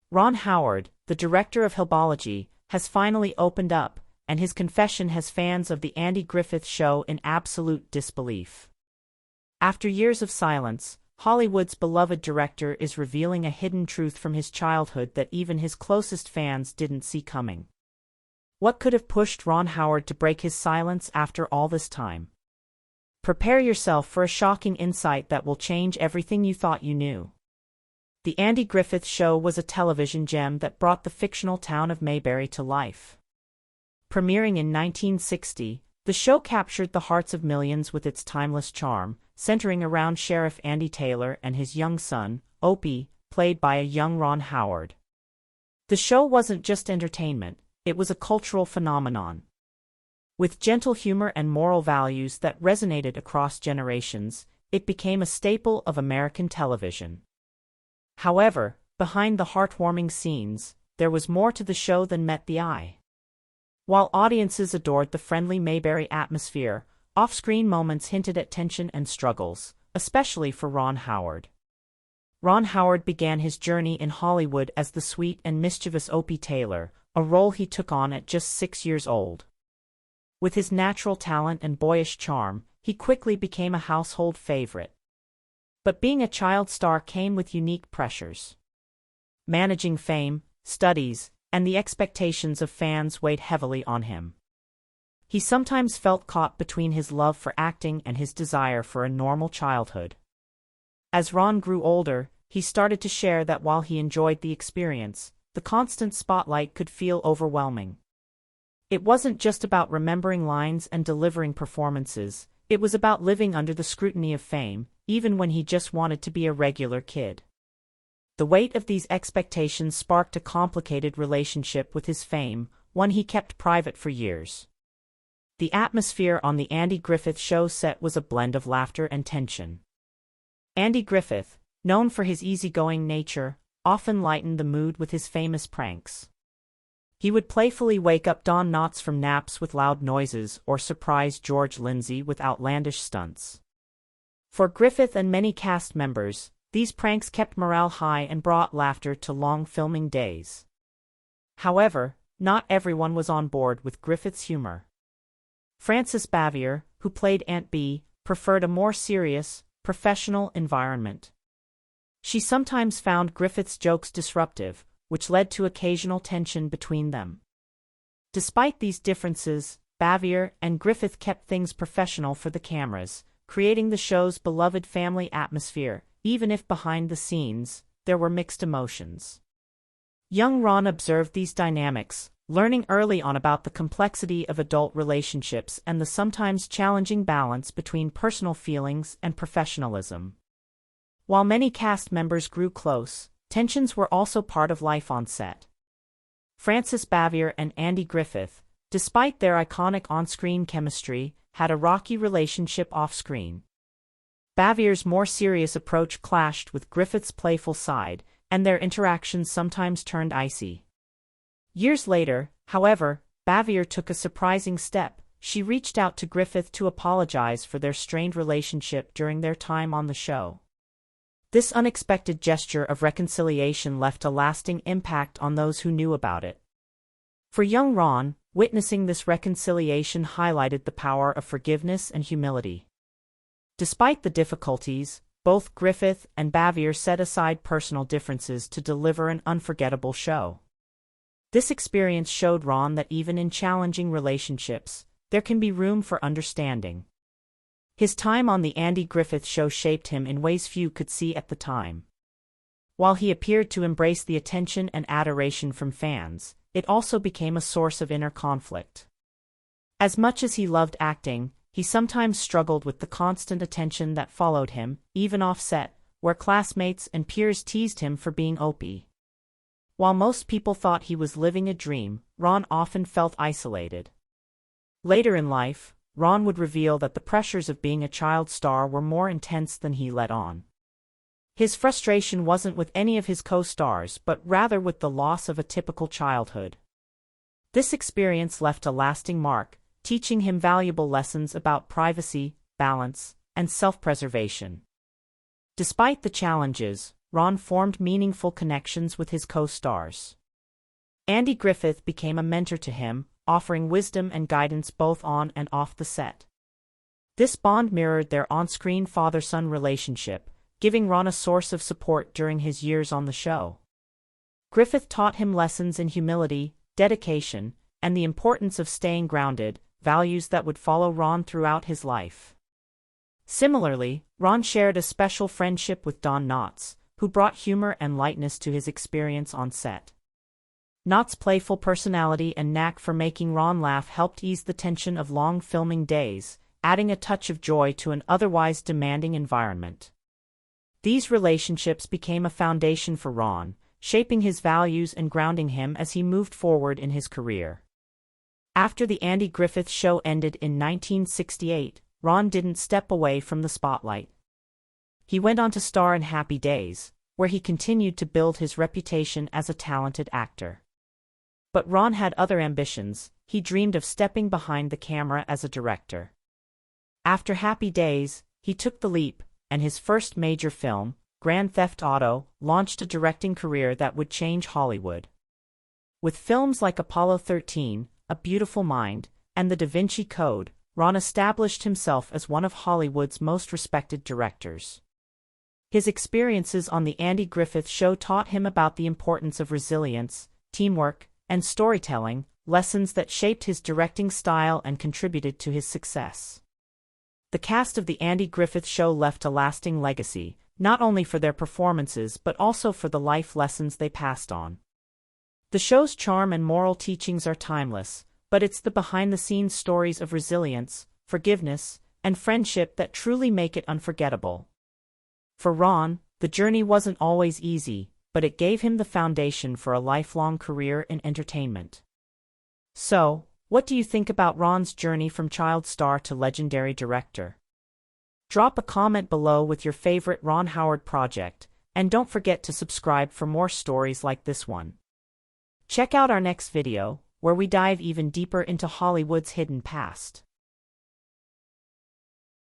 Ron Howard, the director of Hillbology, has finally opened up, and his confession has fans of The Andy Griffith Show in absolute disbelief. After years of silence, Hollywood's beloved director is revealing a hidden truth from his childhood that even his closest fans didn't see coming. What could have pushed Ron Howard to break his silence after all this time? Prepare yourself for a shocking insight that will change everything you thought you knew. The Andy Griffith Show was a television gem that brought the fictional town of Mayberry to life. Premiering in 1960, the show captured the hearts of millions with its timeless charm, centering around Sheriff Andy Taylor and his young son, Opie, played by a young Ron Howard. The show wasn't just entertainment, it was a cultural phenomenon. With gentle humor and moral values that resonated across generations, it became a staple of American television. However, behind the heartwarming scenes, there was more to the show than met the eye. While audiences adored the friendly Mayberry atmosphere, off-screen moments hinted at tension and struggles, especially for Ron Howard. Ron Howard began his journey in Hollywood as the sweet and mischievous Opie Taylor, a role he took on at just 6 years old. With his natural talent and boyish charm, he quickly became a household favorite. But being a child star came with unique pressures. Managing fame, studies, and the expectations of fans weighed heavily on him. He sometimes felt caught between his love for acting and his desire for a normal childhood. As Ron grew older, he started to share that while he enjoyed the experience, the constant spotlight could feel overwhelming. It wasn't just about remembering lines and delivering performances, it was about living under the scrutiny of fame, even when he just wanted to be a regular kid. The weight of these expectations sparked a complicated relationship with his fame, one he kept private for years. The atmosphere on the Andy Griffith Show set was a blend of laughter and tension. Andy Griffith, known for his easygoing nature, often lightened the mood with his famous pranks. He would playfully wake up Don Knotts from naps with loud noises or surprise George Lindsay with outlandish stunts. For Griffith and many cast members, these pranks kept morale high and brought laughter to long filming days. However, not everyone was on board with Griffith's humor. Frances Bavier, who played Aunt Bee, preferred a more serious, professional environment. She sometimes found Griffith's jokes disruptive, which led to occasional tension between them. Despite these differences, Bavier and Griffith kept things professional for the cameras, creating the show's beloved family atmosphere, even if behind the scenes, there were mixed emotions. Young Ron observed these dynamics, learning early on about the complexity of adult relationships and the sometimes challenging balance between personal feelings and professionalism. While many cast members grew close, tensions were also part of life on set. Frances Bavier and Andy Griffith, despite their iconic on-screen chemistry, had a rocky relationship off-screen. Bavier's more serious approach clashed with Griffith's playful side, and their interactions sometimes turned icy. Years later, however, Bavier took a surprising step. She reached out to Griffith to apologize for their strained relationship during their time on the show. This unexpected gesture of reconciliation left a lasting impact on those who knew about it. For young Ron, witnessing this reconciliation highlighted the power of forgiveness and humility. Despite the difficulties, both Griffith and Bavier set aside personal differences to deliver an unforgettable show. This experience showed Ron that even in challenging relationships, there can be room for understanding. His time on The Andy Griffith Show shaped him in ways few could see at the time. While he appeared to embrace the attention and adoration from fans, it also became a source of inner conflict. As much as he loved acting, he sometimes struggled with the constant attention that followed him, even off-set, where classmates and peers teased him for being Opie. While most people thought he was living a dream, Ron often felt isolated. Later in life, Ron would reveal that the pressures of being a child star were more intense than he let on. His frustration wasn't with any of his co-stars but rather with the loss of a typical childhood. This experience left a lasting mark, teaching him valuable lessons about privacy, balance, and self-preservation. Despite the challenges, Ron formed meaningful connections with his co-stars. Andy Griffith became a mentor to him, offering wisdom and guidance both on and off the set. This bond mirrored their on-screen father-son relationship, giving Ron a source of support during his years on the show. Griffith taught him lessons in humility, dedication, and the importance of staying grounded, values that would follow Ron throughout his life. Similarly, Ron shared a special friendship with Don Knotts, who brought humor and lightness to his experience on set. Knotts' playful personality and knack for making Ron laugh helped ease the tension of long filming days, adding a touch of joy to an otherwise demanding environment. These relationships became a foundation for Ron, shaping his values and grounding him as he moved forward in his career. After the Andy Griffith Show ended in 1968, Ron didn't step away from the spotlight. He went on to star in Happy Days, where he continued to build his reputation as a talented actor. But Ron had other ambitions. He dreamed of stepping behind the camera as a director. After Happy Days, he took the leap, and his first major film, Grand Theft Auto, launched a directing career that would change Hollywood. With films like Apollo 13, A Beautiful Mind, and The Da Vinci Code, Ron established himself as one of Hollywood's most respected directors. His experiences on The Andy Griffith Show taught him about the importance of resilience, teamwork, and storytelling, lessons that shaped his directing style and contributed to his success. The cast of The Andy Griffith Show left a lasting legacy, not only for their performances but also for the life lessons they passed on. The show's charm and moral teachings are timeless, but it's the behind-the-scenes stories of resilience, forgiveness, and friendship that truly make it unforgettable. For Ron, the journey wasn't always easy, but it gave him the foundation for a lifelong career in entertainment. So, what do you think about Ron's journey from child star to legendary director? Drop a comment below with your favorite Ron Howard project, and don't forget to subscribe for more stories like this one. Check out our next video, where we dive even deeper into Hollywood's hidden past.